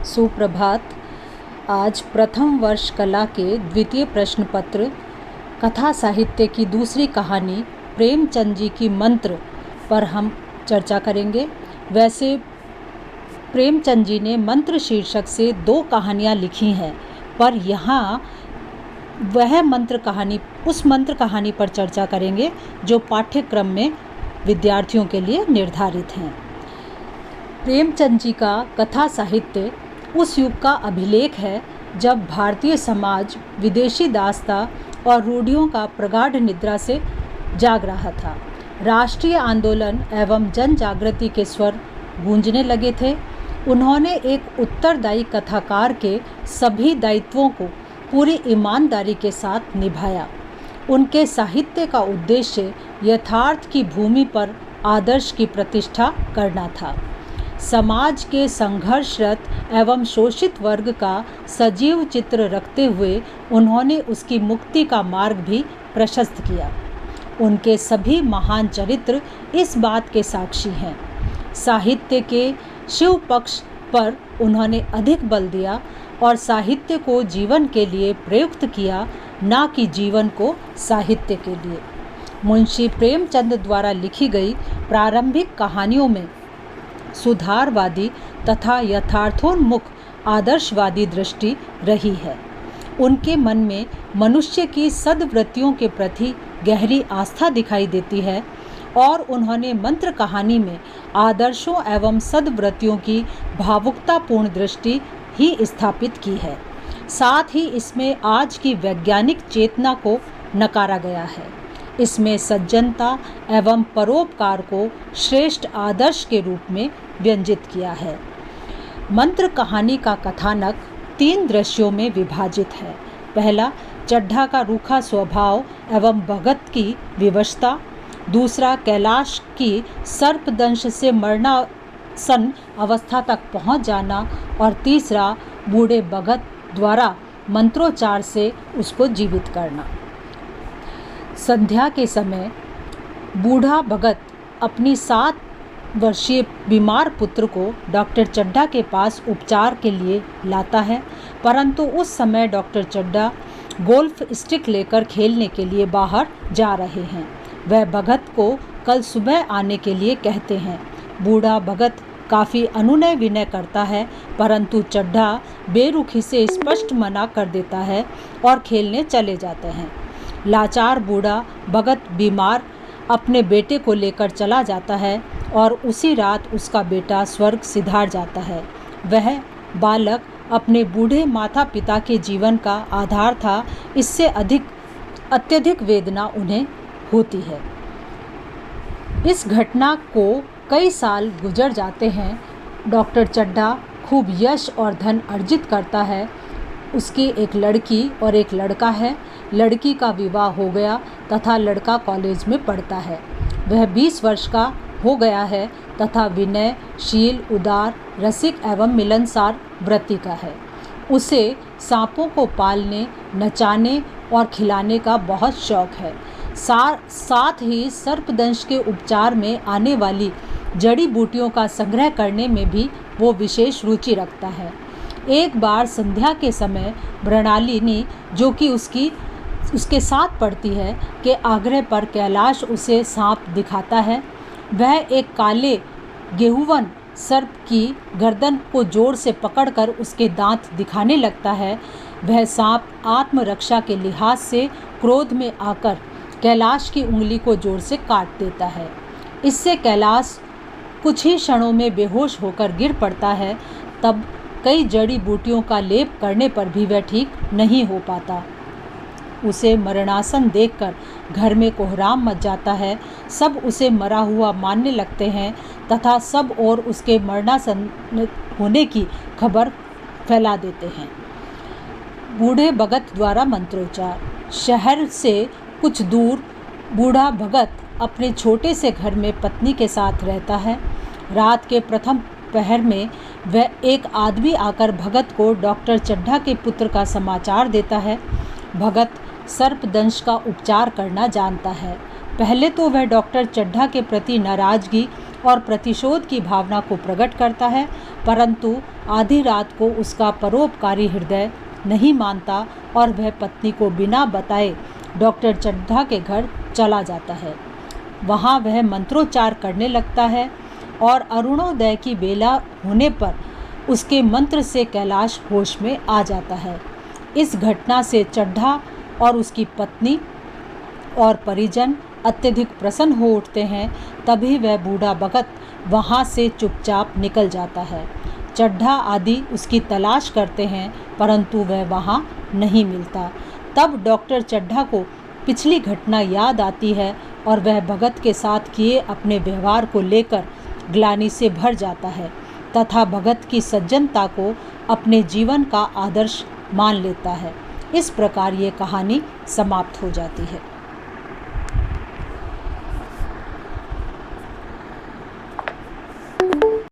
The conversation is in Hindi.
सुप्रभात। आज प्रथम वर्ष कला के द्वितीय प्रश्न पत्र कथा साहित्य की दूसरी कहानी प्रेमचंद जी की मंत्र पर हम चर्चा करेंगे। वैसे प्रेमचंद जी ने मंत्र शीर्षक से 2 कहानियाँ लिखी हैं, पर यहाँ वह उस मंत्र कहानी पर चर्चा करेंगे जो पाठ्यक्रम में विद्यार्थियों के लिए निर्धारित हैं। प्रेमचंद जी का कथा साहित्य उस युग का अभिलेख है जब भारतीय समाज विदेशी दास्ता और रूढ़ियों का प्रगाढ़ निद्रा से जाग रहा था। राष्ट्रीय आंदोलन एवं जन जागृति के स्वर गूंजने लगे थे। उन्होंने एक उत्तरदायी कथाकार के सभी दायित्वों को पूरी ईमानदारी के साथ निभाया। उनके साहित्य का उद्देश्य यथार्थ की भूमि पर आदर्श की प्रतिष्ठा करना था। समाज के संघर्षरत एवं शोषित वर्ग का सजीव चित्र रखते हुए उन्होंने उसकी मुक्ति का मार्ग भी प्रशस्त किया। उनके सभी महान चरित्र इस बात के साक्षी हैं। साहित्य के शिव पक्ष पर उन्होंने अधिक बल दिया और साहित्य को जीवन के लिए प्रयुक्त किया, न कि जीवन को साहित्य के लिए। मुंशी प्रेमचंद द्वारा लिखी गई प्रारंभिक कहानियों में सुधारवादी तथा यथार्थोन्मुख आदर्शवादी दृष्टि रही है। उनके मन में मनुष्य की सद्वृत्तियों के प्रति गहरी आस्था दिखाई देती है और उन्होंने मंत्र कहानी में आदर्शों एवं सद्वृत्तियों की भावुकतापूर्ण दृष्टि ही स्थापित की है। साथ ही इसमें आज की वैज्ञानिक चेतना को नकारा गया है। इसमें सज्जनता एवं परोपकार को श्रेष्ठ आदर्श के रूप में व्यंजित किया है। मंत्र कहानी का कथानक 3 दृश्यों में विभाजित है। पहला, चड्ढा का रूखा स्वभाव एवं भगत की विवशता। दूसरा, कैलाश की सर्पदंश से मरणासन अवस्था तक पहुंच जाना। और तीसरा, बूढ़े भगत द्वारा मंत्रोच्चार से उसको जीवित करना। संध्या के समय बूढ़ा भगत अपनी 7 वर्षीय बीमार पुत्र को डॉक्टर चड्ढा के पास उपचार के लिए लाता है, परंतु उस समय डॉक्टर चड्ढा गोल्फ स्टिक लेकर खेलने के लिए बाहर जा रहे हैं। वह भगत को कल सुबह आने के लिए कहते हैं। बूढ़ा भगत काफ़ी अनुनय विनय करता है, परंतु चड्ढा बेरुखी से स्पष्ट मना कर देता है और खेलने चले जाते हैं। लाचार बूढ़ा भगत बीमार अपने बेटे को लेकर चला जाता है और उसी रात उसका बेटा स्वर्ग सिधार जाता है। वह बालक अपने बूढ़े माता पिता के जीवन का आधार था। इससे अत्यधिक वेदना उन्हें होती है। इस घटना को कई साल गुजर जाते हैं। डॉक्टर चड्ढा खूब यश और धन अर्जित करता है। उसकी एक लड़की और एक लड़का है। लड़की का विवाह हो गया तथा लड़का कॉलेज में पढ़ता है। वह 20 वर्ष का हो गया है तथा विनयशील, उदार, रसिक एवं मिलनसार वृत्ति का है। उसे सांपों को पालने, नचाने और खिलाने का बहुत शौक है। साथ ही सर्पदंश के उपचार में आने वाली जड़ी बूटियों का संग्रह करने में भी वो विशेष रुचि रखता है। एक बार संध्या के समय मृणालिनी, जो कि उसके साथ पढ़ती है, के आग्रह पर कैलाश उसे सांप दिखाता है। वह एक काले गेहुवन सर्प की गर्दन को जोर से पकड़कर उसके दांत दिखाने लगता है। वह सांप आत्मरक्षा के लिहाज से क्रोध में आकर कैलाश की उंगली को जोर से काट देता है। इससे कैलाश कुछ ही क्षणों में बेहोश होकर गिर पड़ता है। तब कई जड़ी बूटियों का लेप करने पर भी वह ठीक नहीं हो पाता। उसे मरणासन देखकर घर में कोहराम मच जाता है। सब उसे मरा हुआ मानने लगते हैं तथा सब और उसके मरणासन होने की खबर फैला देते हैं। बूढ़े भगत द्वारा मंत्रोच्चार। शहर से कुछ दूर बूढ़ा भगत अपने छोटे से घर में पत्नी के साथ रहता है। रात के प्रथम पहर में वह एक आदमी आकर भगत को डॉक्टर चड्ढा के पुत्र का समाचार देता है। भगत सर्पदंश का उपचार करना जानता है। पहले तो वह डॉक्टर चड्ढा के प्रति नाराजगी और प्रतिशोध की भावना को प्रकट करता है, परंतु आधी रात को उसका परोपकारी हृदय नहीं मानता और वह पत्नी को बिना बताए डॉक्टर चड्ढा के घर चला जाता है। वहाँ वह मंत्रोच्चार करने लगता है और अरुणोदय की बेला होने पर उसके मंत्र से कैलाश होश में आ जाता है। इस घटना से चड्ढा और उसकी पत्नी और परिजन अत्यधिक प्रसन्न हो उठते हैं। तभी वह बूढ़ा भगत वहाँ से चुपचाप निकल जाता है। चड्ढा आदि उसकी तलाश करते हैं, परंतु वह वहाँ नहीं मिलता। तब डॉक्टर चड्ढा को पिछली घटना याद आती है और वह भगत के साथ किए अपने व्यवहार को लेकर ग्लानि से भर जाता है तथा भगत की सज्जनता को अपने जीवन का आदर्श मान लेता है। इस प्रकार ये कहानी समाप्त हो जाती है।